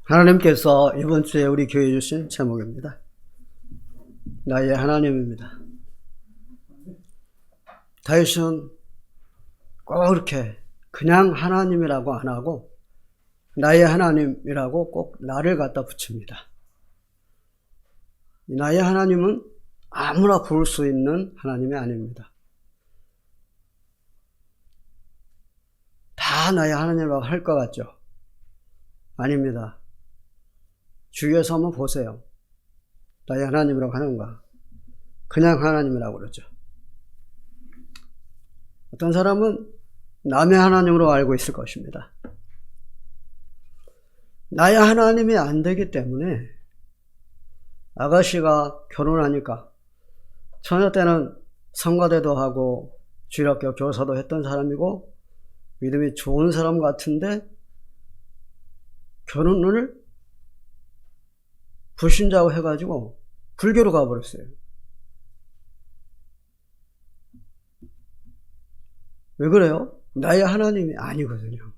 하나님께서 이번 주에 우리 교회에 주신 제목입니다. 나의 하나님입니다. 다윗은 꼭 이렇게 그냥 하나님이라고 안 하고 나의 하나님이라고 꼭 나를 갖다 붙입니다. 나의 하나님은 아무나 부를 수 있는 하나님이 아닙니다. 다 나의 하나님이라고 할 것 같죠? 아닙니다. 주위에서 한번 보세요. 나의 하나님이라고 하는가? 그냥 하나님이라고 그러죠. 어떤 사람은 남의 하나님으로 알고 있을 것입니다. 나의 하나님이 안 되기 때문에 아가씨가 결혼하니까 처녀 때는 성가대도 하고 주일학교 교사도 했던 사람이고 믿음이 좋은 사람 같은데 결혼을 불신자고 해가지고 불교로 가버렸어요. 왜 그래요? 나의 하나님이 아니거든요.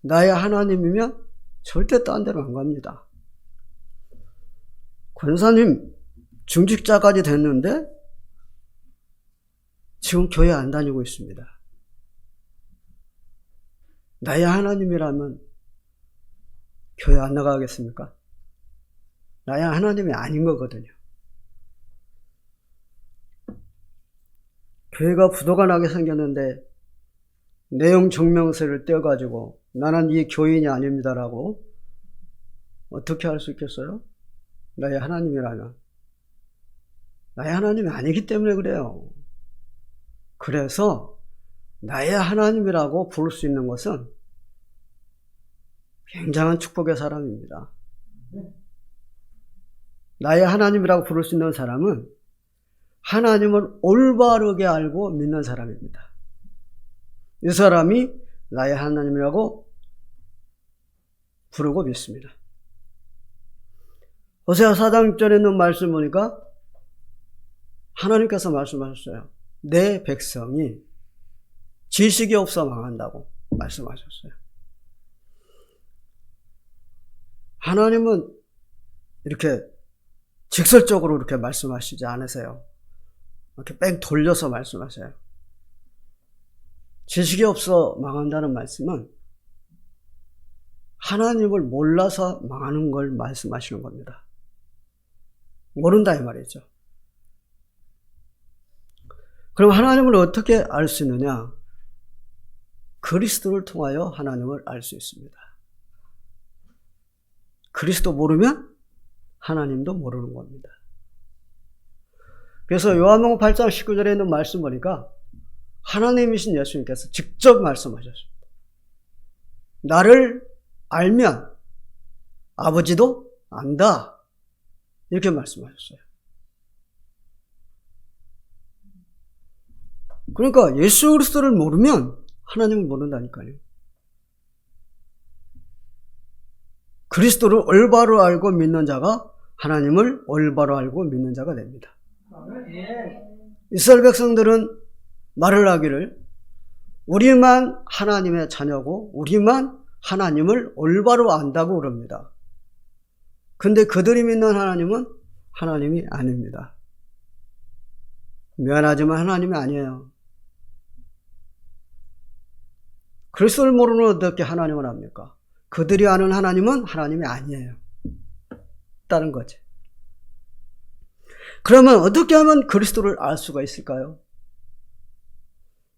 나의 하나님이면 절대 딴 데로 안 갑니다. 권사님 중직자까지 됐는데 지금 교회 안 다니고 있습니다. 나의 하나님이라면 교회 안 나가겠습니까? 나의 하나님이 아닌 거거든요. 교회가 부도가 나게 생겼는데 내용 증명서를 떼어가지고 나는 이 교인이 아닙니다라고 어떻게 할 수 있겠어요? 나의 하나님이라면. 나의 하나님이 아니기 때문에 그래요. 그래서 나의 하나님이라고 부를 수 있는 것은 굉장한 축복의 사람입니다. 나의 하나님이라고 부를 수 있는 사람은 하나님을 올바르게 알고 믿는 사람입니다. 이 사람이 나의 하나님이라고 부르고 믿습니다. 호세아 4장 6절에 있는 말씀 보니까 하나님께서 말씀하셨어요. 내 백성이 지식이 없어 망한다고 말씀하셨어요. 하나님은 이렇게 직설적으로 이렇게 말씀하시지 않으세요. 이렇게 뺑 돌려서 말씀하세요. 지식이 없어 망한다는 말씀은 하나님을 몰라서 망하는 걸 말씀하시는 겁니다. 모른다 이 말이죠. 그럼 하나님을 어떻게 알 수 있느냐? 그리스도를 통하여 하나님을 알 수 있습니다. 그리스도 모르면 하나님도 모르는 겁니다. 그래서 요한복음 8장 19절에 있는 말씀 보니까 하나님이신 예수님께서 직접 말씀하셨습니다. 나를 알면 아버지도 안다. 이렇게 말씀하셨어요. 그러니까 예수 그리스도를 모르면 하나님을 모른다니까요. 그리스도를 올바로 알고 믿는 자가 하나님을 올바로 알고 믿는 자가 됩니다. 이스라엘 백성들은 말을 하기를 우리만 하나님의 자녀고 우리만 하나님을 올바로 안다고 그럽니다. 근데 그들이 믿는 하나님은 하나님이 아닙니다. 미안하지만 하나님이 아니에요. 그리스도를 모르는 어떻게 하나님을 압니까? 그들이 아는 하나님은 하나님이 아니에요. 다른 거지. 그러면 어떻게 하면 그리스도를 알 수가 있을까요?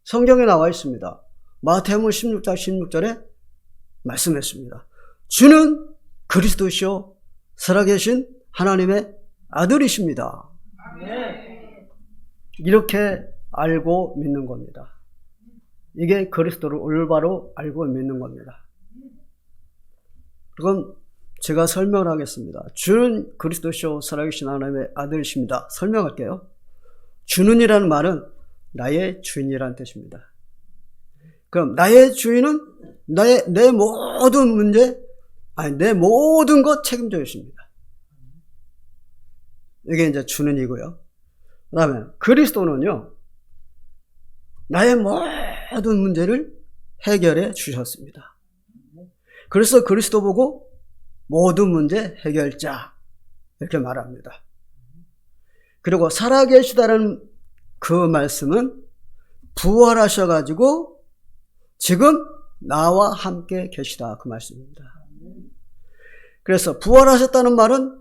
성경에 나와 있습니다. 마태복음 16장 16절에 말씀했습니다. 주는 그리스도시요 살아계신 하나님의 아들이십니다. 이렇게 알고 믿는 겁니다. 이게 그리스도를 올바로 알고 믿는 겁니다. 그럼 제가 설명을 하겠습니다. 주는 그리스도시요 살아계신 하나님의 아들이십니다. 설명할게요. 주는이라는 말은 나의 주인이라는 뜻입니다. 그럼 나의 주인은 내 모든 문제, 내 모든 것 책임져 주십니다. 이게 이제 주는 이고요. 그 다음에 그리스도는요, 나의 모든 문제를 해결해 주셨습니다. 그래서 그리스도 보고 모든 문제 해결자 이렇게 말합니다. 그리고 살아계시다는 그 말씀은 부활하셔가지고 지금 나와 함께 계시다 그 말씀입니다. 그래서 부활하셨다는 말은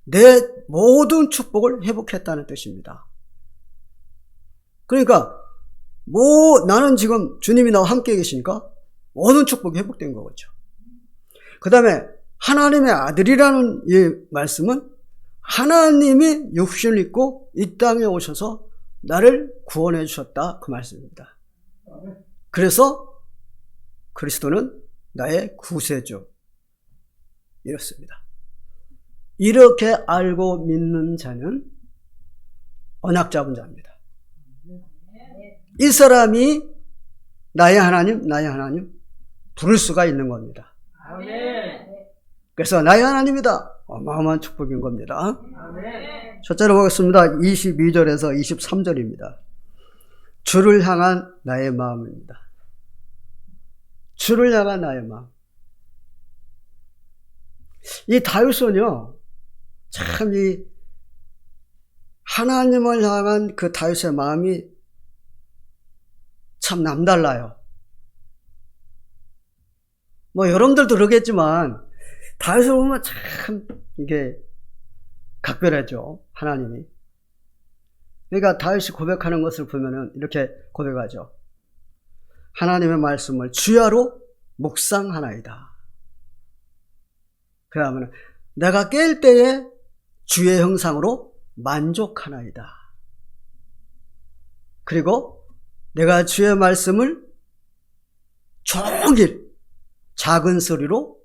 내 모든 축복을 회복했다는 뜻입니다. 그러니까 나는 지금 주님이 나와 함께 계시니까 모든 축복이 회복된 거죠. 그 다음에 하나님의 아들이라는 이 말씀은 하나님이 육신을 입고 이 땅에 오셔서 나를 구원해 주셨다 그 말씀입니다. 그래서 그리스도는 나의 구세주 이렇습니다. 이렇게 알고 믿는 자는 언약 잡은 자입니다. 이 사람이 나의 하나님 부를 수가 있는 겁니다. 그래서 나의 하나님이다. 어마어마한 축복인 겁니다. 첫째로 보겠습니다. 22절에서 23절입니다. 주를 향한 나의 마음입니다. 주를 향한 나의 마음. 이 다윗은요, 참 이 하나님을 향한 그 다윗의 마음이 참 남달라요. 여러분들도 그러겠지만 다윗을 보면 참 이게 각별하죠. 하나님이. 그러니까 다윗이 고백하는 것을 보면은 이렇게 고백하죠. 하나님의 말씀을 주야로 묵상하나이다. 그 다음에 내가 깰 때에 주의 형상으로 만족하나이다. 그리고 내가 주의 말씀을 종일 작은 소리로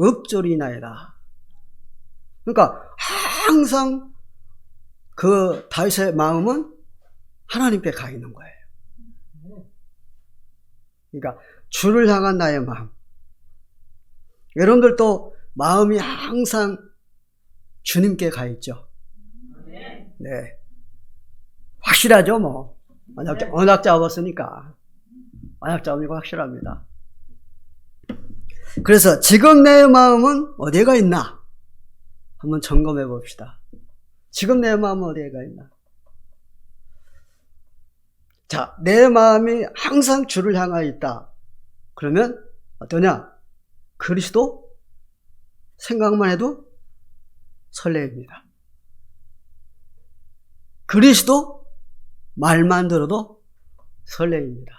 읊조리나이다. 그러니까 항상 그 다윗의 마음은 하나님께 가 있는 거예요. 그러니까 주를 향한 나의 마음. 여러분들도 마음이 항상 주님께 가 있죠. 네. 확실하죠, 언약 잡았으니까. 언약 잡으니까 확실합니다. 그래서 지금 내 마음은 어디가 있나? 한번 점검해 봅시다. 지금 내 마음은 어디가 있나? 자, 내 마음이 항상 주를 향하여 있다. 그러면 어떠냐? 그리스도 생각만 해도 설레입니다. 그리스도 말만 들어도 설레입니다.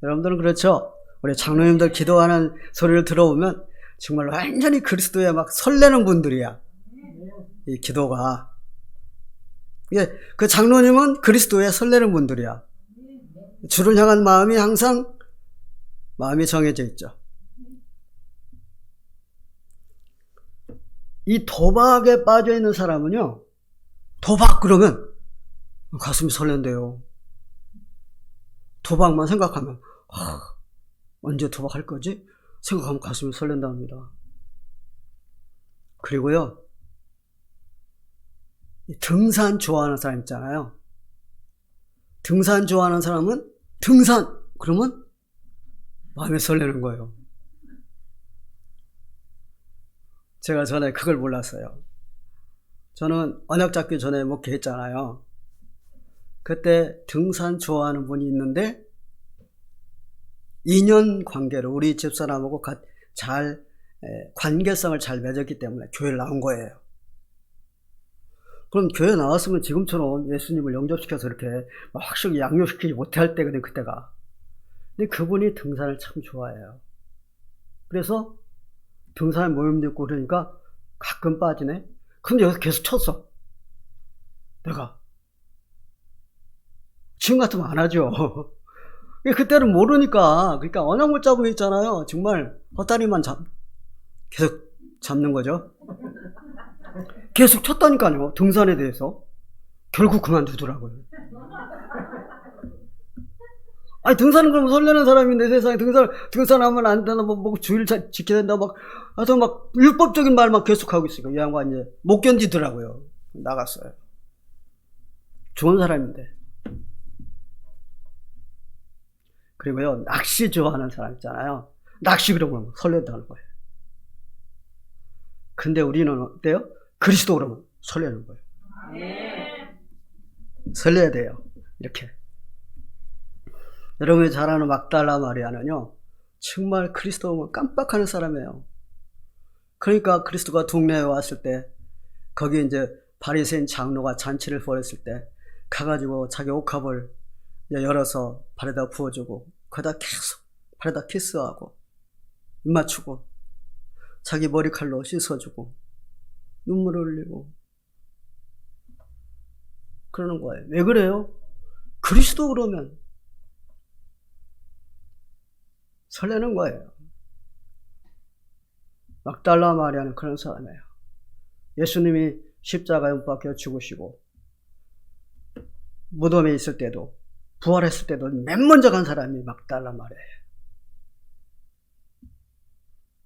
여러분들은 그렇죠? 우리 장로님들 기도하는 소리를 들어보면 정말 완전히 그리스도에 막 설레는 분들이야. 이 기도가. 그 장로님은 그리스도에 설레는 분들이야. 주를 향한 마음이 항상 마음이 정해져 있죠. 이 도박에 빠져 있는 사람은요, 도박 그러면 가슴이 설렌대요. 도박만 생각하면 언제 도박할 거지? 생각하면 가슴이 설렌답니다. 그리고요, 등산 좋아하는 사람 있잖아요. 등산 좋아하는 사람은 등산 그러면 마음이 설레는 거예요. 제가 전에 그걸 몰랐어요. 저는 언약 잡기 전에 목회했잖아요. 그때 등산 좋아하는 분이 있는데 2년 관계로 우리 집사람하고 관계성을 잘 맺었기 때문에 교회를 나온 거예요. 그럼 교회 나왔으면 지금처럼 예수님을 영접시켜서 이렇게 확실히 양육시키지 못할 때거든요, 그때가. 근데 그분이 등산을 참 좋아해요. 그래서 등산에 모임도 있고 그러니까 가끔 빠지네? 근데 여기서 계속 쳤어. 내가. 지금 같으면 안 하죠. 그때는 모르니까. 그러니까 언약 못 잡으면 있잖아요. 정말 헛다리만 계속 잡는 거죠. 계속 쳤다니까요. 등산에 대해서. 결국 그만두더라고요. 아니, 등산은 그럼 설레는 사람인데 세상에 등산하면 안 된다, 뭐 주의를 지켜야 된다, 하여튼 율법적인 말만 계속하고 있으니까 이 양반 이제 못 견디더라고요. 나갔어요. 좋은 사람인데. 그리고요, 낚시 좋아하는 사람 있잖아요. 낚시 그러면 설렌다는 거예요. 근데 우리는 어때요? 그리스도 그러면 설레는 거예요. 설레야 돼요. 이렇게. 여러분이 잘 아는 막달라 마리아는요, 정말 그리스도 오면 깜빡하는 사람이에요. 그러니까 그리스도가 동네에 왔을 때, 거기 이제 바리새인 장로가 잔치를 벌였을 때, 가가지고 자기 옥합을 열어서 발에다 부어주고, 거기다 계속 발에다 키스하고, 입 맞추고, 자기 머리칼로 씻어주고, 눈물을 흘리고, 그러는 거예요. 왜 그래요? 그리스도 그러면 설레는 거예요. 막달라 마리아는 그런 사람이에요. 예수님이 십자가에 못 박혀 죽으시고 무덤에 있을 때도 부활했을 때도 맨 먼저 간 사람이 막달라 마리아예요.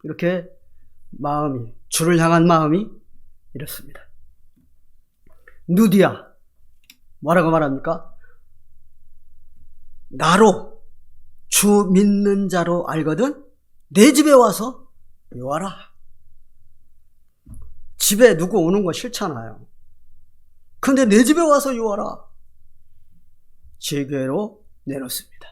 이렇게 마음이, 주를 향한 마음이 이렇습니다. 누디아, 뭐라고 말합니까? 나로 주 믿는 자로 알거든 내 집에 와서 요하라. 집에 누구 오는 거 싫잖아요. 근데 내 집에 와서 요하라. 제게로 내놓습니다.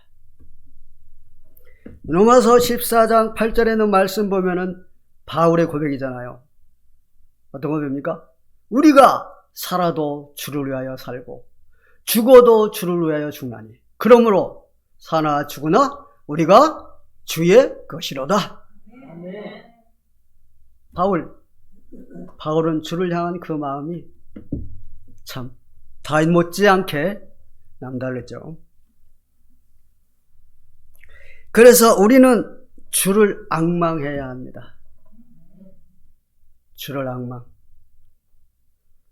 로마서 14장 8절에 있는 말씀 보면은 바울의 고백이잖아요. 어떤 고백입니까? 우리가 살아도 주를 위하여 살고 죽어도 주를 위하여 죽나니 그러므로 사나 죽으나 우리가 주의 것이로다. 바울은 주를 향한 그 마음이 참 다윗 못지않게 남달랐죠. 그래서 우리는 주를 앙망해야 합니다. 주를 앙망.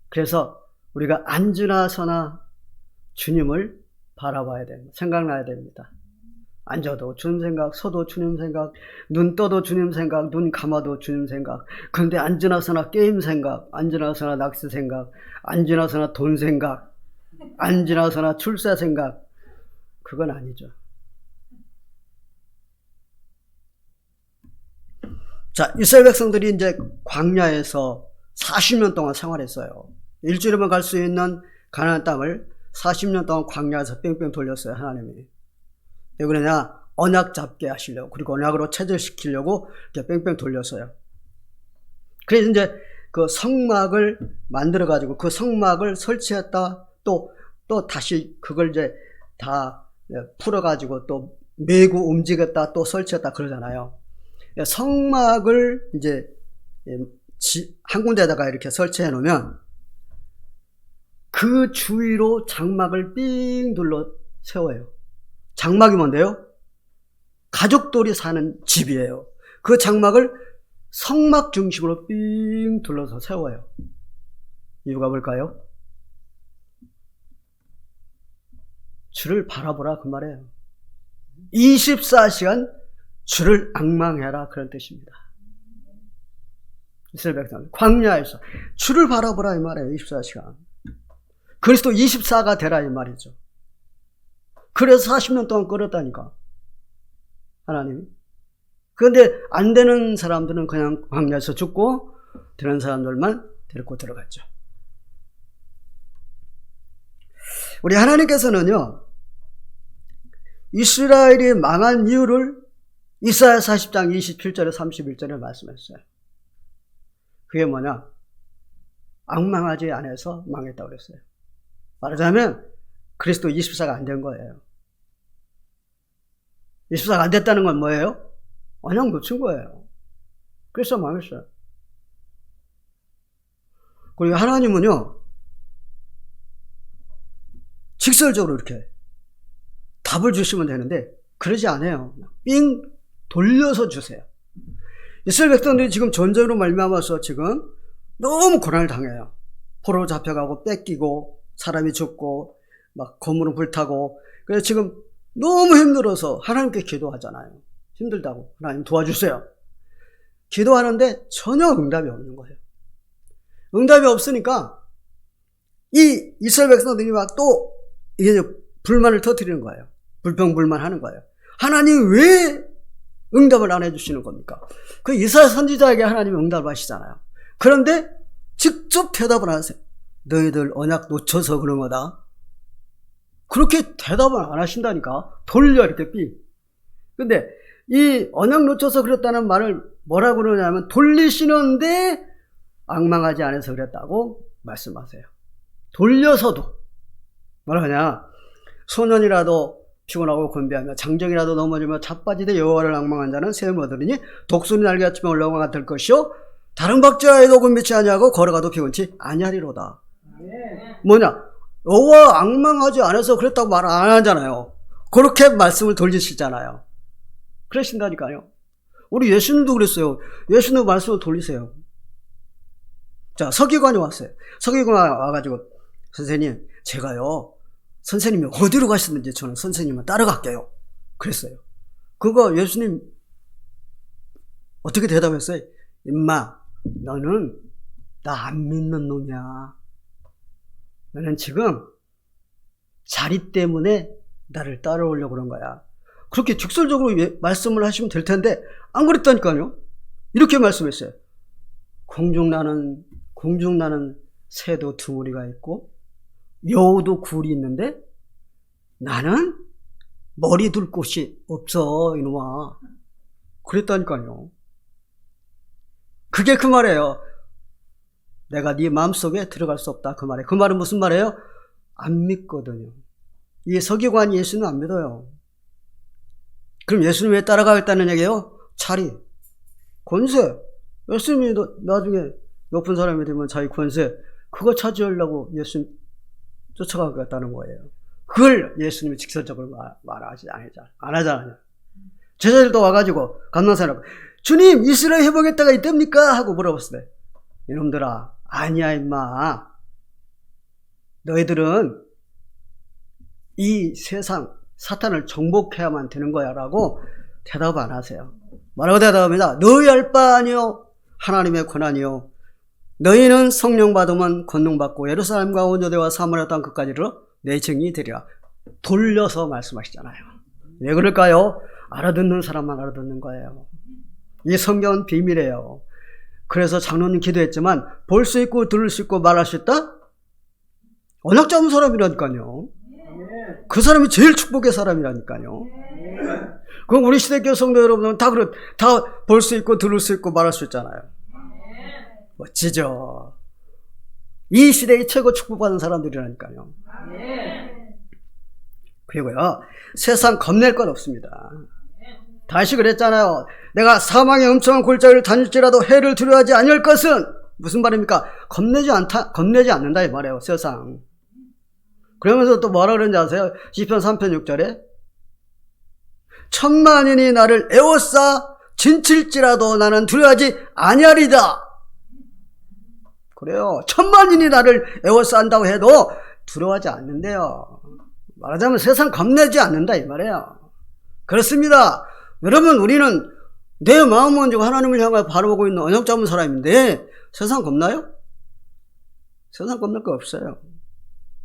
그래서 우리가 앉으나 서나 주님을 바라봐야 됩니다. 생각나야 됩니다. 앉아도 주님 생각, 서도 주님 생각, 눈 떠도 주님 생각, 눈 감아도 주님 생각. 그런데 앉으나 서나 게임 생각, 앉으나 서나 낚시 생각, 앉으나 서나 돈 생각, 앉으나 서나 출세 생각. 그건 아니죠. 자, 이스라엘 백성들이 이제 광야에서 40년 동안 생활했어요. 일주일에만 갈 수 있는 가나안 땅을 40년 동안 광야에서 뺑뺑 돌렸어요, 하나님이. 왜 그러냐? 언약 잡게 하시려고, 그리고 언약으로 체질시키려고 이렇게 뺑뺑 돌렸어요. 그래서 이제 그 성막을 만들어가지고 그 성막을 설치했다, 또 다시 그걸 이제 다 풀어가지고 또 메고 움직였다, 또 설치했다 그러잖아요. 성막을 이제 한 군데다가 이렇게 설치해 놓으면 그 주위로 장막을 삥 둘러 세워요. 장막이 뭔데요? 가족들이 사는 집이에요. 그 장막을 성막 중심으로 삥 둘러서 세워요. 이유가 뭘까요? 주를 바라보라 그 말이에요. 24시간 주를 앙망해라 그런 뜻입니다. 이스라엘 백성 광야에서 주를 바라보라 이 말이에요. 24시간. 그리스도 24가 되라 이 말이죠. 그래서 40년 동안 끌었다니까 하나님이. 그런데 안 되는 사람들은 그냥 광야에서 죽고 되는 사람들만 데리고 들어갔죠. 우리 하나님께서는요, 이스라엘이 망한 이유를 이사야 40장 27절에 31절에 말씀했어요. 그게 뭐냐? 앙망하지 않아서 망했다고 그랬어요. 말하자면 그리스도 24가 안 된 거예요. 24가 안 됐다는 건 뭐예요? 언약 놓친 거예요. 그래서 망했어요. 그리고 하나님은요, 직설적으로 이렇게 답을 주시면 되는데 그러지 않아요. 삥 돌려서 주세요. 이스라엘 백성들이 지금 전쟁으로 말미암아서 지금 너무 고난을 당해요. 포로로 잡혀가고 뺏기고 사람이 죽고 막 거물은 불타고. 그래서 지금 너무 힘들어서 하나님께 기도하잖아요. 힘들다고. 하나님 도와주세요. 기도하는데 전혀 응답이 없는 거예요. 응답이 없으니까 이 이스라엘 백성들이 막 또 이게 불만을 터뜨리는 거예요. 불평불만하는 거예요. 하나님 왜 응답을 안 해주시는 겁니까? 그 이스라엘 선지자에게 하나님이 응답을 하시잖아요. 그런데 직접 대답을 하세요. 너희들 언약 놓쳐서 그런 거다. 그렇게 대답을 안 하신다니까. 돌려 이렇게 삐. 근데 이 언약 놓쳐서 그랬다는 말을 뭐라고 그러냐면 돌리시는데 앙망하지 않아서 그랬다고 말씀하세요. 돌려서도 뭐라 하냐. 소년이라도 피곤하고 건배하며 장정이라도 넘어지며 자빠지되 여호와를 앙망한 자는 셈을 얻으리니 독수리 날개같이 올라오가 같을 것이요 다른 박자에 녹은 빛이 아니하고 걸어가도 피곤치 아니하리로다. 뭐냐, 여호와 앙망하지 않아서 그랬다고 말 안 하잖아요. 그렇게 말씀을 돌리시잖아요. 그러신다니까요. 우리 예수님도 그랬어요. 예수님 말씀을 돌리세요. 자, 서기관이 왔어요. 서기관이 와가지고 선생님, 제가요 선생님이 어디로 가셨는지 저는 선생님만 따라갈게요. 그랬어요. 그거 예수님 어떻게 대답했어요? 임마, 너는 나 안 믿는 놈이야. 너는 지금 자리 때문에 나를 따라오려고 그런 거야. 그렇게 직설적으로 말씀을 하시면 될 텐데 안 그랬다니까요. 이렇게 말씀했어요. 공중 나는 새도 둥우리가 있고 여우도 굴이 있는데 나는 머리 둘 곳이 없어 이놈아. 그랬다니까요. 그게 그 말이에요. 내가 네 마음속에 들어갈 수 없다 그 말이에요. 그 말은 무슨 말이에요? 안 믿거든요. 이 서기관이 예수는 안 믿어요. 그럼 예수님 왜 따라가겠다는 얘기예요? 자리, 권세. 예수님이 나중에 높은 사람이 되면 자기 권세 그거 차지하려고 예수님 쫓아가겠다는 거예요. 그걸 예수님이 직설적으로 말하지 안 하잖아요. 제자들도 와가지고 감난사라고 주님 이스라엘 회복했다가 있답니까? 하고 물어봤어요. 이놈들아 아니야 임마. 너희들은 이 세상 사탄을 정복해야만 되는 거야 라고 대답 안 하세요. 뭐라고 대답합니다. 너희 알 바 아니요 하나님의 권한이요 너희는 성령 받으면 권능받고 예루살렘과 온 유대와 사마리아 땅 끝까지 이르러 내 증인이 되리라. 돌려서 말씀하시잖아요. 왜 그럴까요? 알아듣는 사람만 알아듣는 거예요. 이 성경은 비밀이에요. 그래서 장로님 기도했지만 볼 수 있고 들을 수 있고 말할 수 있다? 언약 잡은 사람이라니까요. 그 사람이 제일 축복의 사람이라니까요. 그럼 우리 시대교회 성도 여러분은 다 볼 수 있고 들을 수 있고 말할 수 있잖아요. 멋지죠? 이 시대의 최고 축복받은 사람들이라니까요. 그리고요, 세상 겁낼 건 없습니다. 다시 그랬잖아요. 내가 사망의 엄청난 골짜기를 다닐지라도 해를 두려워하지 아니할 것은 무슨 말입니까? 겁내지 않는다 이 말이에요. 세상. 그러면서 또 뭐라 그러는지 아세요? 시편 3편 6절에 천만인이 나를 에워싸 진칠지라도 나는 두려워하지 아니하리다. 그래요. 천만인이 나를 에워싼다고 해도 두려워하지 않는데요. 말하자면 세상 겁내지 않는다 이 말이에요. 그렇습니다. 여러분 우리는 내 마음 먼저 하나님을 향해 바라보고 있는 언약 잡은 사람인데 세상 겁나요? 세상 겁날 거 없어요.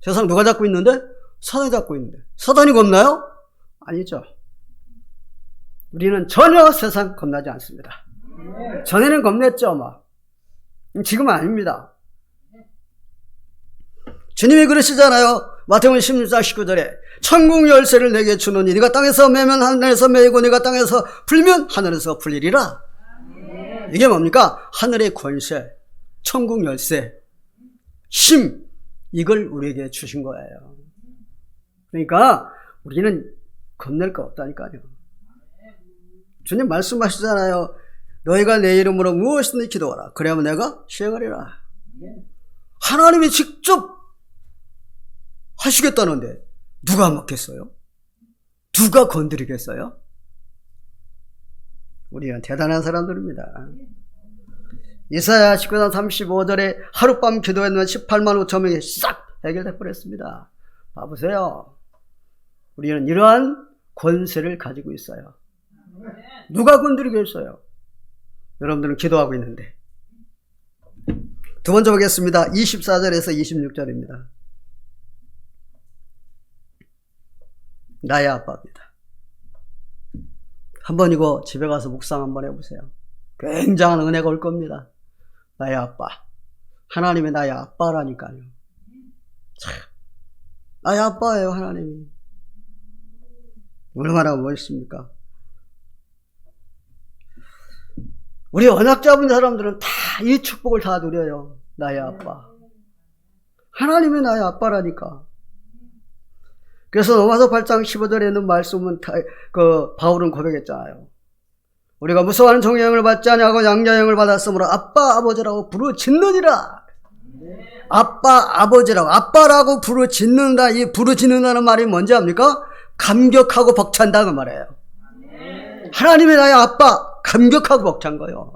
세상 누가 잡고 있는데? 사단이 잡고 있는데 사단이 겁나요? 아니죠. 우리는 전혀 세상 겁나지 않습니다. 전에는 겁냈죠 막. 지금은 아닙니다. 주님이 그러시잖아요. 마태복음 16장 19절에 천국 열쇠를 내게 주노니 네가 땅에서 매면 하늘에서 매이고 네가 땅에서 풀면 하늘에서 풀리리라. 이게 뭡니까? 하늘의 권세, 천국 열쇠, 힘, 이걸 우리에게 주신 거예요. 그러니까 우리는 겁낼 거 없다니까요. 주님 말씀하시잖아요. 너희가 내 이름으로 무엇이든지 기도하라. 그래야만 내가 시행하리라. 하나님이 직접 하시겠다는데 누가 먹겠어요? 누가 건드리겠어요? 우리는 대단한 사람들입니다. 이사야 19장 35절에 하룻밤 기도했는 18만 5천 명이 싹 해결돼 버렸습니다. 봐보세요. 우리는 이러한 권세를 가지고 있어요. 누가 건드리겠어요? 여러분들은 기도하고 있는데. 두 번째 보겠습니다. 24절에서 26절입니다. 나의 아빠입니다. 한번 이거 집에 가서 묵상 한번 해보세요. 굉장한 은혜가 올 겁니다. 나의 아빠. 하나님이 나의 아빠라니까요. 참, 나의 아빠예요, 하나님이. 얼마나 멋있습니까? 우리 언약 잡은 사람들은 다 이 축복을 다 누려요. 나의 아빠. 하나님이 나의 아빠라니까. 그래서 로마서 8장 15절에 있는 말씀은 바울은 고백했잖아요. 우리가 무서워하는 종영을 받지 아니하고 양자형을 받았으므로 아빠 아버지라고 부르짖느니라. 아빠 아버지라고, 아빠라고 부르짖는다. 이 부르짖는다는 말이 뭔지 압니까? 감격하고 벅찬다 그 말이에요. 하나님이 나의 아빠, 감격하고 벅찬 거예요.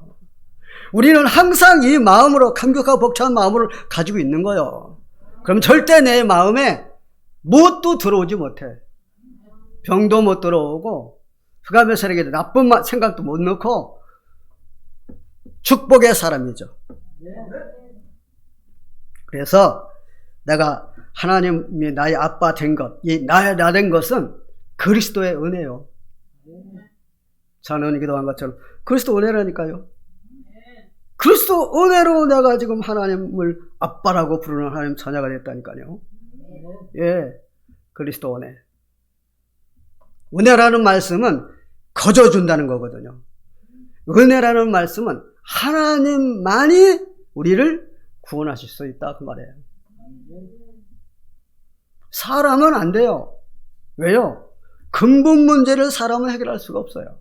우리는 항상 이 마음으로, 감격하고 벅찬 마음을 가지고 있는 거예요. 그럼 절대 내 마음에 무엇도 들어오지 못해. 병도 못 들어오고 흑암의 세력에 나쁜 생각도 못 넣고 축복의 사람이죠. 그래서 내가 하나님이 나의 아빠 된 것, 이 나 된 것은 그리스도의 은혜요. 저는 기도한 것처럼 그리스도 은혜라니까요. 그리스도 은혜로 내가 지금 하나님을 아빠라고 부르는 하나님 자녀가 됐다니까요. 예, 그리스도 은혜. 은혜라는 말씀은 거저준다는 거거든요. 은혜라는 말씀은 하나님만이 우리를 구원하실 수 있다 그 말이에요. 사람은 안 돼요. 왜요? 근본 문제를 사람은 해결할 수가 없어요.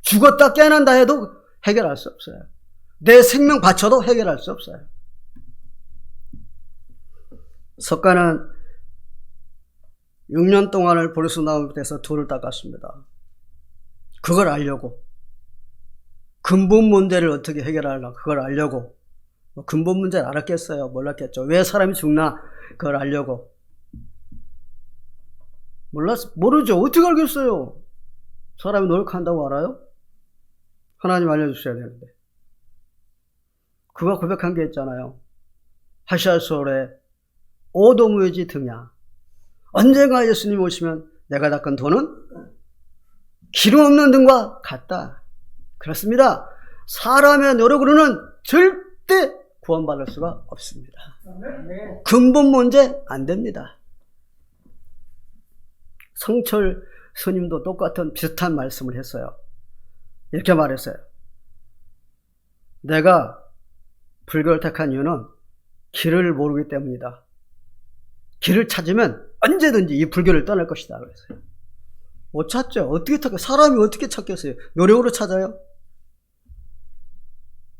죽었다 깨난다 해도 해결할 수 없어요. 내 생명 바쳐도 해결할 수 없어요. 석가는 6년 동안을 보리수나무 밑에서 돌을 닦았습니다. 그걸 알려고. 근본 문제를 어떻게 해결하려고 그걸 알려고. 근본 문제를 알았겠어요? 몰랐겠죠. 왜 사람이 죽나? 그걸 알려고. 모르죠. 어떻게 알겠어요? 사람이 노력한다고 알아요? 하나님 알려주셔야 되는데. 그가 고백한 게 있잖아요. 하시아솔의 오도무지 등야. 언젠가 예수님 오시면 내가 닦은 돈은 기름 없는 등과 같다. 그렇습니다. 사람의 노력으로는 절대 구원받을 수가 없습니다. 근본 문제 안 됩니다. 성철 스님도 똑같은 비슷한 말씀을 했어요. 이렇게 말했어요. 내가 불교를 택한 이유는 길을 모르기 때문이다. 길을 찾으면 언제든지 이 불교를 떠날 것이다. 그랬어요. 못 찾죠. 어떻게 찾겠어요? 사람이 어떻게 찾겠어요? 노력으로 찾아요?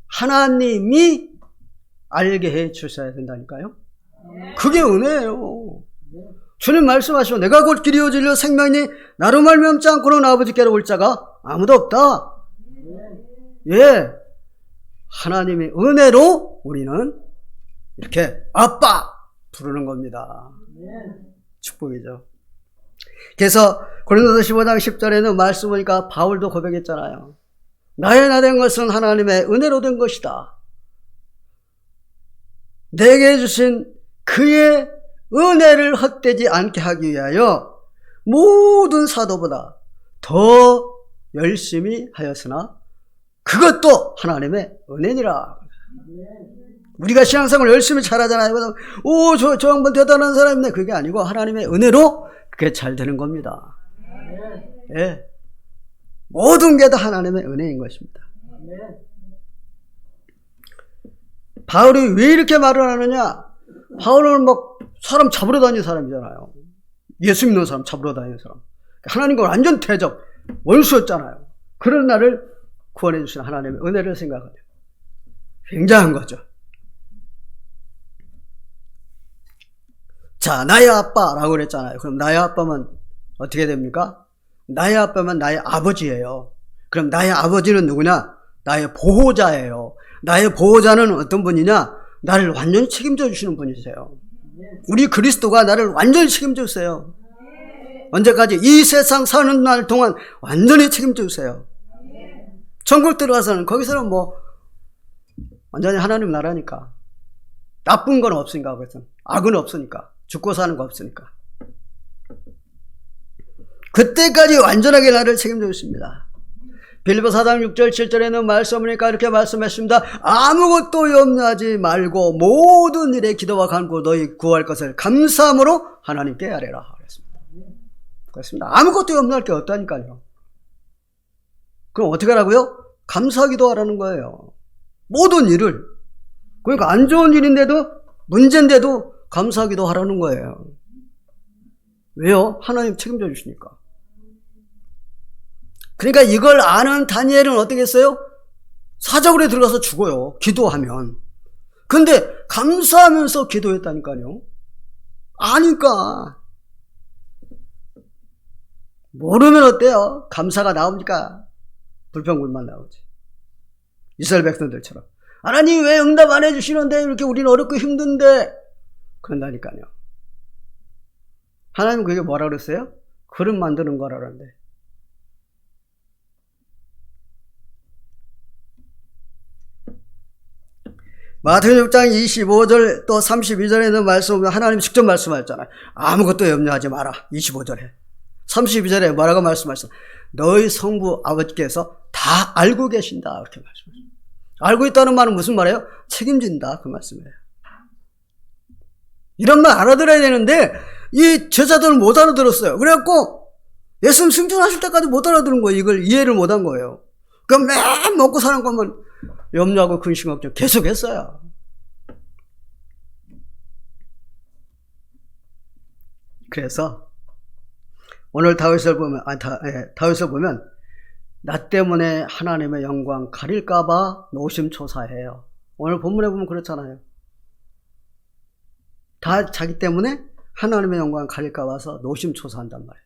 하나님이 알게 해 주셔야 된다니까요. 그게 은혜예요. 주님 말씀하시고 내가 곧 길이요 진리요 생명이니 나로 말미암지 않고는 아버지께로 올 자가 아무도 없다. 예, 하나님의 은혜로 우리는 이렇게 아빠 부르는 겁니다. 축복이죠. 그래서 고린도서 15장 10절에는 말씀 보니까 바울도 고백했잖아요. 나의 나 된 것은 하나님의 은혜로 된 것이다. 내게 주신 그의 은혜를 헛되지 않게 하기 위하여 모든 사도보다 더 열심히 하였으나 그것도 하나님의 은혜니라. 우리가 신앙생활 열심히 잘하잖아요. 저 양반 대단한 사람이네. 그게 아니고 하나님의 은혜로 그게 잘 되는 겁니다. 예. 모든 게 다 하나님의 은혜인 것입니다. 바울이 왜 이렇게 말을 하느냐? 바울은 막 사람 잡으러 다니는 사람이잖아요. 예수 믿는 사람 잡으러 다니는 사람. 하나님과 완전 대적, 원수였잖아요. 그런 나를 구원해 주신 하나님의 은혜를 생각하면 굉장한 거죠. 자, 나의 아빠라고 그랬잖아요. 그럼 나의 아빠면 어떻게 됩니까? 나의 아빠면 나의 아버지예요. 그럼 나의 아버지는 누구냐? 나의 보호자예요. 나의 보호자는 어떤 분이냐? 나를 완전히 책임져 주시는 분이세요. 우리 그리스도가 나를 완전히 책임져 주세요. 언제까지? 이 세상 사는 날 동안 완전히 책임져 주세요. 천국 들어가서는 거기서는 뭐 완전히 하나님 나라니까. 나쁜 건 없으니까. 거기서는 악은 없으니까. 죽고 사는 거 없으니까. 그때까지 완전하게 나를 책임져 주십니다. 빌립보 4장 6절 7절에 있는 말씀이니까 이렇게 말씀했습니다. 아무것도 염려하지 말고 모든 일에 기도와 간구 너희 구할 것을 감사함으로 하나님께 아뢰라 그랬습니다. 그렇습니다. 아무것도 염려할 게 없다니까요. 그럼 어떻게 하라고요? 감사기도 하라는 거예요. 모든 일을. 그러니까 안 좋은 일인데도 문제인데도 감사기도 하라는 거예요. 왜요? 하나님 책임져 주시니까. 그러니까 이걸 아는 다니엘은 어떻게 했어요? 사자굴에 들어가서 죽어요. 기도하면. 근데 감사하면서 기도했다니까요. 아니까. 모르면 어때요? 감사가 나옵니까? 불평불만 나오지. 이스라엘 백성들처럼. 하나님 왜 응답 안 해주시는데 이렇게 우리는 어렵고 힘든데. 그런다니까요. 하나님은 그게 뭐라 그랬어요? 그릇 만드는 거라는데. 마태복음 6장 25절 또 32절에 있는 말씀 보면 하나님 직접 말씀하셨잖아요. 아무것도 염려하지 마라. 25절에. 32절에 뭐라고 말씀하셨어요? 너희 성부 아버지께서 다 알고 계신다. 이렇게 말씀하셨어요. 알고 있다는 말은 무슨 말이에요? 책임진다. 그 말씀이에요. 이런 말 알아들어야 되는데 이 제자들은 못 알아들었어요. 그래갖고 예수님 승천하실 때까지 못 알아들은 거예요. 이걸 이해를 못한 거예요. 그럼 매일 먹고 사는 것만 염려하고 근심 걱정 계속 했어요. 그래서 오늘 다윗을 보면 나 때문에 하나님의 영광 가릴까봐 노심초사해요. 오늘 본문에 보면 그렇잖아요. 다 자기 때문에 하나님의 영광 가릴까 봐서 노심초사한단 말이에요.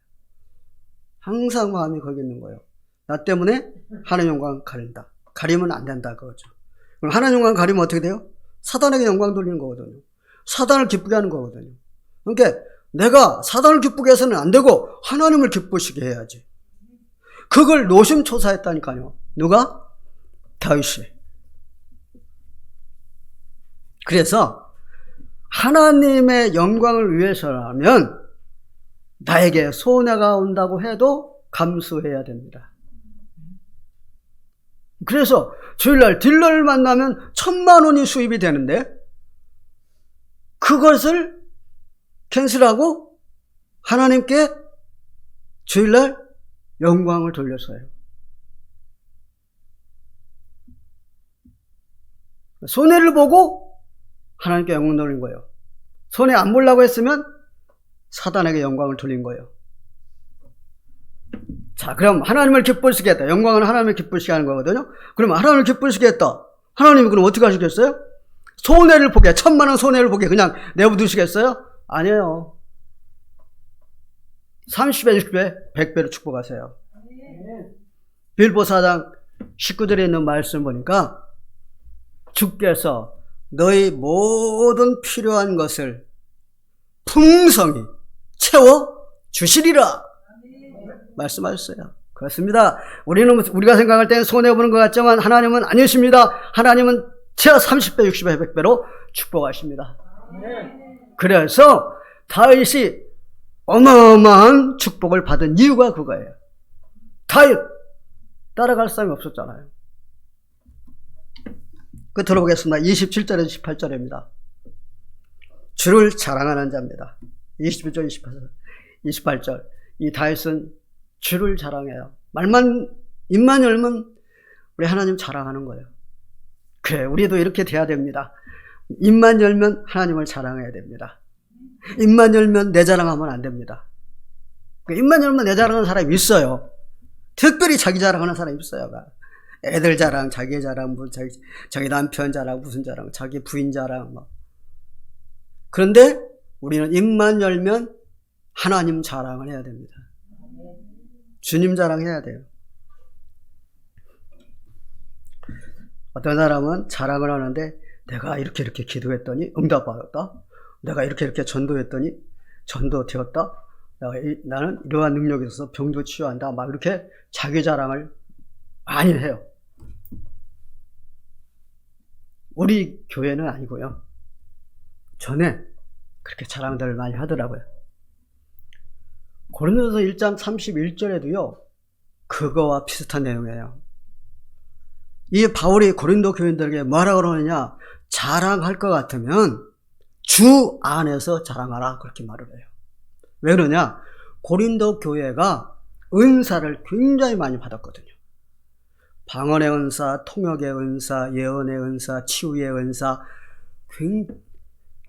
항상 마음이 거기 있는 거예요. 나 때문에 하나님의 영광 가린다. 가리면 안 된다 그거죠. 그럼 하나님의 영광 가리면 어떻게 돼요? 사단에게 영광 돌리는 거거든요. 사단을 기쁘게 하는 거거든요. 그러니까 내가 사단을 기쁘게 해서는 안 되고 하나님을 기쁘시게 해야지. 그걸 노심초사했다니까요. 누가? 다윗이. 그래서 하나님의 영광을 위해서라면 나에게 손해가 온다고 해도 감수해야 됩니다. 그래서 주일날 딜러를 만나면 1,000,000원이 수입이 되는데 그것을 캔슬하고 하나님께 주일날 영광을 돌렸어요. 손해를 보고 하나님께 영광 돌린 거예요. 손해 안 보려고 했으면 사단에게 영광을 돌린 거예요. 자, 그럼 하나님을 기쁘시게 했다. 영광은 하나님을 기쁘시게 하는 거거든요. 그러면 하나님을 기쁘시게 했다. 하나님이 그럼 어떻게 하시겠어요? 손해를 보게, 1,000,000원 손해를 보게 그냥 내버두시겠어요? 아니에요. 30배, 60배, 100배로 축복하세요. 빌립보 4장 19절에 있는 말씀 보니까 주께서 너희 모든 필요한 것을 풍성히 채워 주시리라 말씀하셨어요. 그렇습니다. 우리가 생각할 때는 손해보는 것 같지만 하나님은 아니십니다. 하나님은 최하 30배, 60배, 100배로 축복하십니다. 그래서 다윗이 어마어마한 축복을 받은 이유가 그거예요. 다윗 따라갈 사람이 없었잖아요. 그 들어보겠습니다. 27절에서 18절입니다. 주를 자랑하는 자입니다. 27절, 28절. 이 다윗은 주를 자랑해요. 입만 열면 우리 하나님 자랑하는 거예요. 그래, 우리도 이렇게 돼야 됩니다. 입만 열면 하나님을 자랑해야 됩니다. 입만 열면 내 자랑하면 안 됩니다. 입만 열면 내 자랑하는 사람이 있어요. 특별히 자기 자랑하는 사람이 있어요. 애들 자랑, 자기 자랑, 자기 남편 자랑, 무슨 자랑, 자기 부인 자랑. 그런데 우리는 입만 열면 하나님 자랑을 해야 됩니다. 주님 자랑해야 돼요. 어떤 사람은 자랑을 하는데 내가 이렇게 기도했더니 응답받았다. 내가 이렇게 전도했더니 전도되었다. 나는 이러한 능력이 있어서 병도 치유한다. 막 이렇게 자기 자랑을 많이 해요. 우리 교회는 아니고요. 전에 그렇게 자랑들을 많이 하더라고요. 고린도서 1장 31절에도요. 그거와 비슷한 내용이에요. 이 바울이 고린도 교인들에게 뭐라고 그러느냐? 자랑할 것 같으면 주 안에서 자랑하라, 그렇게 말을 해요. 왜 그러냐? 고린도 교회가 은사를 굉장히 많이 받았거든요. 방언의 은사, 통역의 은사, 예언의 은사, 치유의 은사.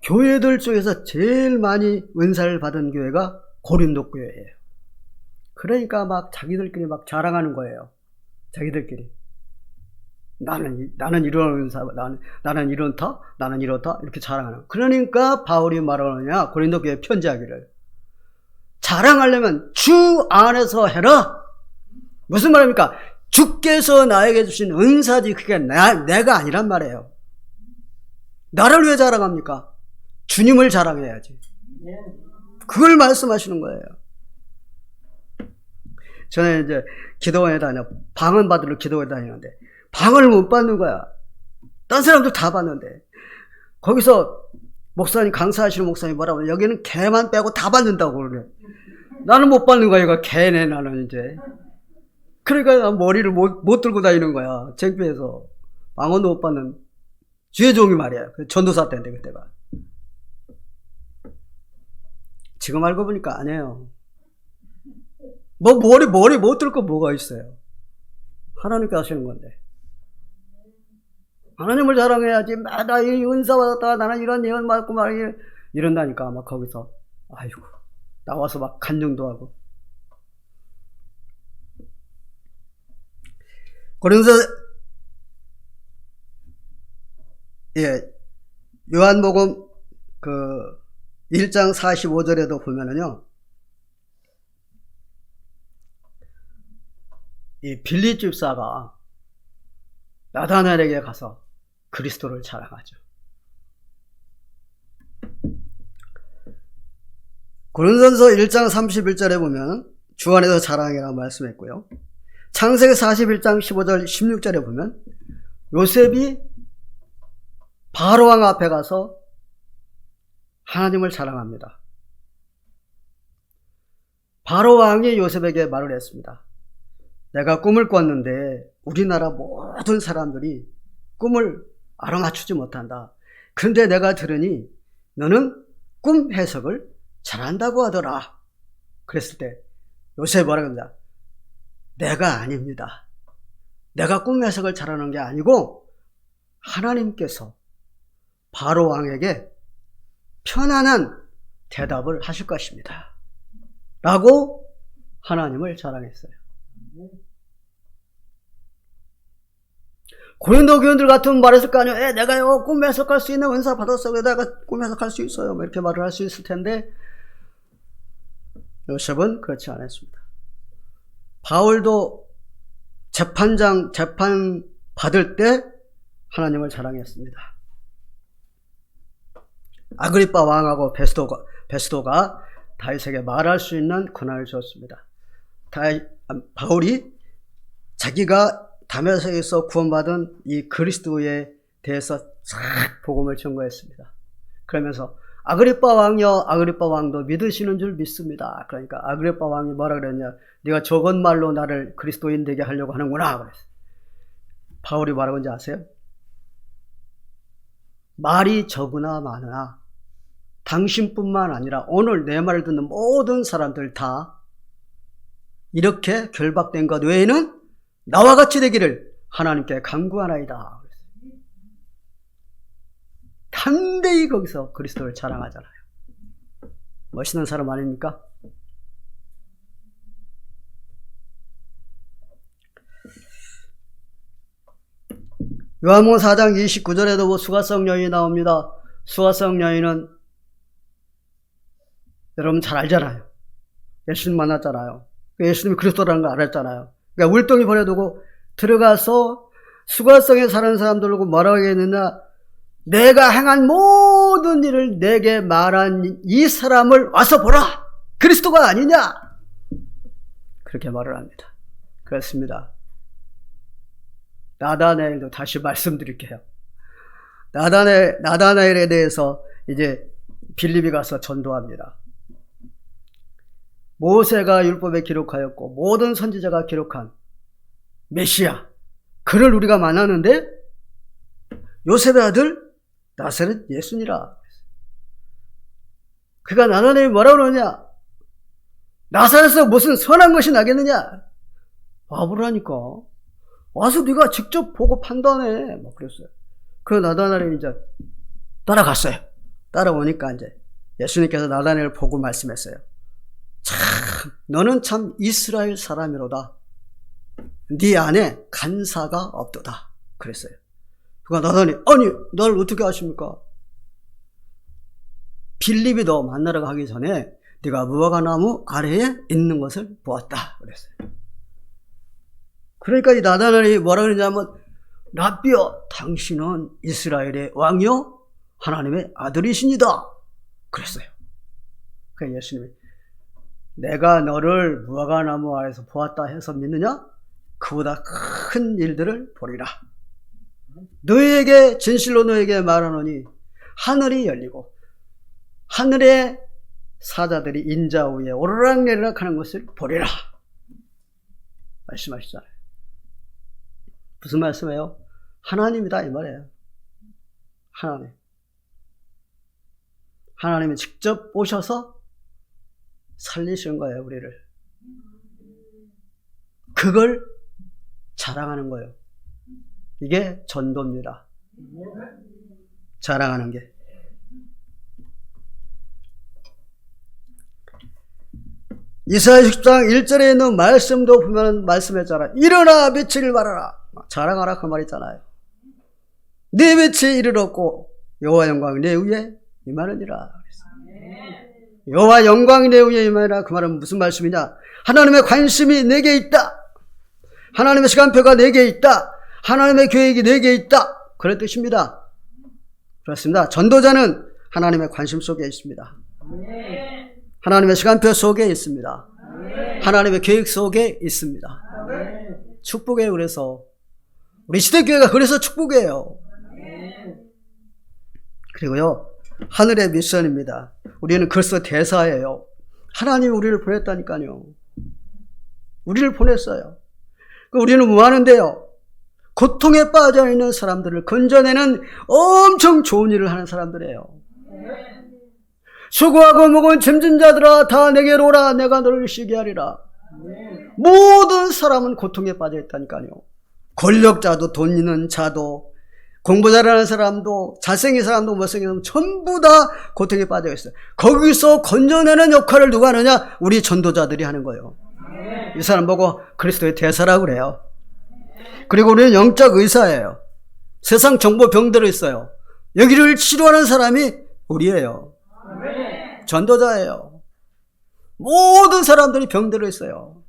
교회들 중에서 제일 많이 은사를 받은 교회가 고린도 교회예요. 그러니까 막 자기들끼리 막 자랑하는 거예요. 자기들끼리. 나는 이런 은사, 나는 이렇다, 나는 이렇다, 이렇게 자랑하는. 그러니까 바울이 말하느냐, 고린도 교회 편지하기를. 자랑하려면 주 안에서 해라. 무슨 말입니까? 주께서 나에게 주신 은사지 그게 내가 아니란 말이에요. 나를 왜 자랑합니까? 주님을 자랑해야지. 그걸 말씀하시는 거예요. 저는 이제 기도원에 방언 받으러 기도원에 다니는데 방언을 못 받는 거야. 딴 사람들 다 받는데 거기서 목사님, 강사하시는 목사님 뭐라고 하냐, 여기는 개만 빼고 다 받는다고 그래. 나는 못 받는 거야. 이거 개네. 나는 이제 그러니까 머리를 못 들고 다니는 거야. 창피해서. 방언도 못 받는 주의 종이 말이야. 전도사 때인데 그때가. 지금 알고 보니까 안 해요. 머리 못 들 거 뭐가 있어요. 하나님께 하시는 건데. 하나님을 자랑해야지. 나 이 은사 받았다. 나는 이런 예언 받고 막 이런다니까. 막 거기서. 아이고. 나와서 막 간증도 하고. 고린도서 요한복음 1장 45절에도 보면은요. 이 빌립 집사가 나다나엘에게 가서 그리스도를 자랑하죠. 고린도전서 1장 31절에 보면 주 안에서 자랑이라고 말씀했고요. 창세기 41장 15절 16절에 보면 요셉이 바로왕 앞에 가서 하나님을 자랑합니다. 바로왕이 요셉에게 말을 했습니다. 내가 꿈을 꿨는데 우리나라 모든 사람들이 꿈을 알아맞추지 못한다. 근데 내가 들으니 너는 꿈 해석을 잘한다고 하더라. 그랬을 때 요셉이 뭐라고 합니다. 내가 아닙니다. 내가 꿈 해석을 잘하는 게 아니고 하나님께서 바로 왕에게 편안한 대답을 하실 것입니다. 라고 하나님을 자랑했어요. 고린도 교인들 같으면 말했을 거 아니에요. 내가요 꿈 해석할 수 있는 은사 받았어. 내가 꿈 해석할 수 있어요. 뭐 이렇게 말을 할 수 있을 텐데 요셉은 그렇지 않았습니다. 바울도 재판 받을 때 하나님을 자랑했습니다. 아그리빠 왕하고 베스도가 다윗에게 말할 수 있는 권한을 줬습니다. 바울이 자기가 다메섹에서 구원받은 이 그리스도에 대해서 싹 복음을 전거했습니다. 그러면서 아그리빠 왕도 믿으시는 줄 믿습니다. 그러니까 아그리빠 왕이 뭐라 그랬냐? 네가 적은 말로 나를 그리스도인 되게 하려고 하는구나 그랬어요. 바울이 뭐라고 하는지 아세요? 말이 적으나 많으나 당신뿐만 아니라 오늘 내 말을 듣는 모든 사람들 다 이렇게 결박된 것 외에는 나와 같이 되기를 하나님께 간구하나이다. 담대히 거기서 그리스도를 자랑하잖아요. 멋있는 사람 아닙니까? 요한복음 4장 29절에도 수가성 여인이 나옵니다. 수가성 여인은 여러분 잘 알잖아요. 예수님 만났잖아요. 예수님이 그리스도라는 걸 알았잖아요. 그러니까 울덩이 버려두고 들어가서 수가성에 사는 사람들하고 뭐라고 하겠느냐? 내가 행한 모든 일을 내게 말한 이 사람을 와서 보라! 그리스도가 아니냐? 그렇게 말을 합니다. 그렇습니다. 나다나엘도 다시 말씀드릴게요. 나다나엘에 대해서 이제 빌립이 가서 전도합니다. 모세가 율법에 기록하였고 모든 선지자가 기록한 메시아, 그를 우리가 만나는데 요셉의 아들 나사렛 예수니라. 그가 나다나엘이 뭐라고 그러냐? 나사렛에서 무슨 선한 것이 나겠느냐? 바보라니까. 와서 네가 직접 보고 판단해. 막 그랬어요. 그 나다나엘이 이제 따라갔어요. 따라오니까 이제 예수님께서 나다나엘을 보고 말씀했어요. 참, 너는 참 이스라엘 사람이로다. 네 안에 간사가 없도다. 그랬어요. 그가 나다나엘이 아니, 날 어떻게 아십니까? 빌립이 너 만나러 가기 전에 네가 무화과나무 아래에 있는 것을 보았다. 그랬어요. 그러니까 이 나다나엘이 뭐라 그러냐면 라비여, 당신은 이스라엘의 왕이요 하나님의 아들이시니다. 그랬어요. 그러니까 예수님이 내가 너를 무화과나무 아래에서 보았다 해서 믿느냐? 그보다 큰 일들을 보리라. 너희에게 진실로 너희에게 말하노니 하늘이 열리고 하늘의 사자들이 인자 위에 오르락내리락 하는 것을 보리라. 말씀하시잖아요. 무슨 말씀이에요? 하나님이다 이 말이에요. 하나님. 하나님이 직접 오셔서 살리시는 거예요, 우리를. 그걸 자랑하는 거예요. 이게 전도입니다. 자랑하는 게. 이사야 10장 1절에 있는 말씀도 보면 말씀했잖아요. 일어나 빛을 발하라. 자랑하라 그 말 있잖아요. 네 빛이 이르렀고 여호와 영광이 내 위에 임하느니라. 여호와 영광이 내 위에 임하느니라. 그 말은 무슨 말씀이냐? 하나님의 관심이 내게 있다. 하나님의 시간표가 내게 있다. 하나님의 계획이 내게 있다. 그런 뜻입니다. 그렇습니다. 전도자는 하나님의 관심 속에 있습니다. 하나님의 시간표 속에 있습니다. 하나님의 계획 속에 있습니다. 축복이에요. 그래서 우리 시대교회가 그래서 축복이에요. 그리고요, 하늘의 미션입니다. 우리는 글쎄 대사예요. 하나님이 우리를 보냈다니까요. 우리를 보냈어요. 우리는 뭐 하는데요? 고통에 빠져있는 사람들을 건져내는 엄청 좋은 일을 하는 사람들이에요. 수고하고 무거운 짐진 자들아 다 내게로 오라. 내가 너를 쉬게 하리라. 모든 사람은 고통에 빠져있다니까요. 권력자도 돈 있는 자도 공부 잘하는 사람도 잘생긴 사람도 못생긴 사람도 전부 다 고통에 빠져있어요. 거기서 건져내는 역할을 누가 하느냐? 우리 전도자들이 하는 거예요. 이 사람 보고 그리스도의 대사라고 그래요. 그리고 우리는 영적 의사예요. 세상 정보 병들어 있어요. 여기를 치료하는 사람이 우리예요. 전도자예요. 모든 사람들이 병들어 있어요.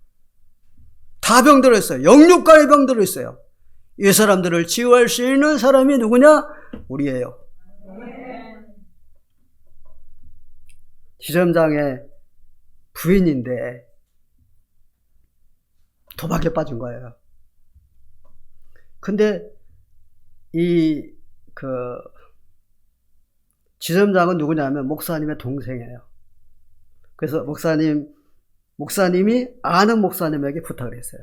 다 병들어 있어요. 영육간에 병들어 있어요. 이 사람들을 치유할 수 있는 사람이 누구냐? 우리예요. 지점장의 부인인데 도박에 빠진 거예요. 근데 지점장은 누구냐면 목사님의 동생이에요. 그래서 목사님이 아는 목사님에게 부탁을 했어요.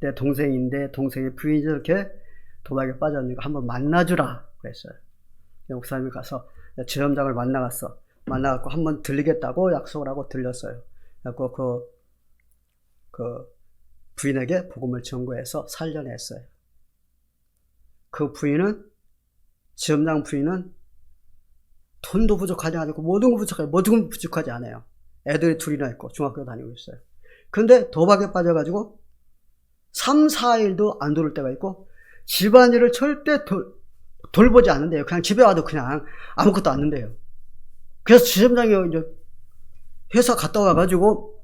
내 동생인데 동생의 부인이 저렇게 도박에 빠졌으니까 한번 만나주라 그랬어요. 목사님이 가서 지점장을 만나갖고 한번 들리겠다고 약속을 하고 들렸어요. 그래서 그 부인에게 복음을 전거해서 살려냈어요. 그 지점장 부인은 돈도 부족하지 않고 모든 건 부족하지 않아요. 애들이 둘이나 있고 중학교 다니고 있어요. 근데 도박에 빠져가지고 3, 4일도 안 돌을 때가 있고 집안일을 절대 돌보지 않는데요. 그냥 집에 와도 그냥 아무것도 안 는데요. 그래서 지점장이 이제 회사 갔다 와가지고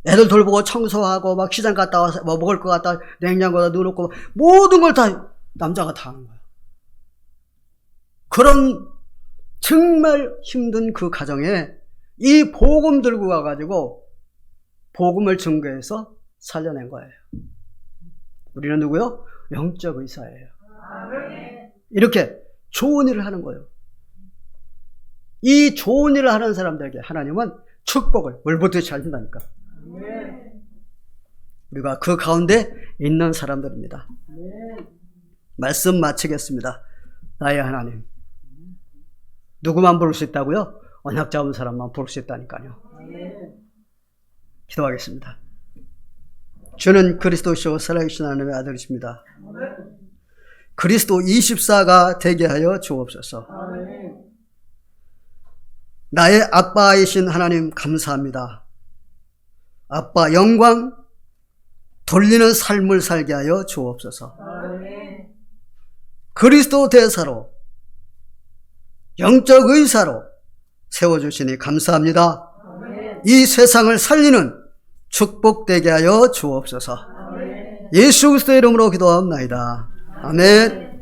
애들 돌보고 청소하고 막 시장 갔다 와서 뭐 먹을 거 갖다 냉장고에다 넣어놓고 모든 걸 다 남자가 다 하는 거예요. 그런 정말 힘든 그 가정에 이 복음 들고 가가지고 복음을 증거해서 살려낸 거예요. 우리는 누구요? 영적 의사예요. 이렇게 좋은 일을 하는 거예요. 이 좋은 일을 하는 사람들에게 하나님은 축복을 물부터 주신다니까. 우리가 그 가운데 있는 사람들입니다. 말씀 마치겠습니다. 나의 하나님. 누구만 부를 수 있다고요? 언약 잡은 사람만 부를 수 있다니까요. 기도하겠습니다. 주는 그리스도시요 살아계신 하나님의 아들이십니다. 그리스도 24가 되게 하여 주옵소서. 나의 아빠이신 하나님 감사합니다. 아빠 영광 돌리는 삶을 살게 하여 주옵소서. 그리스도 대사로 영적 의사로 세워주시니 감사합니다. 이 세상을 살리는 축복되게 하여 주옵소서. 예수 그리스도의 이름으로 기도합나이다. 아멘.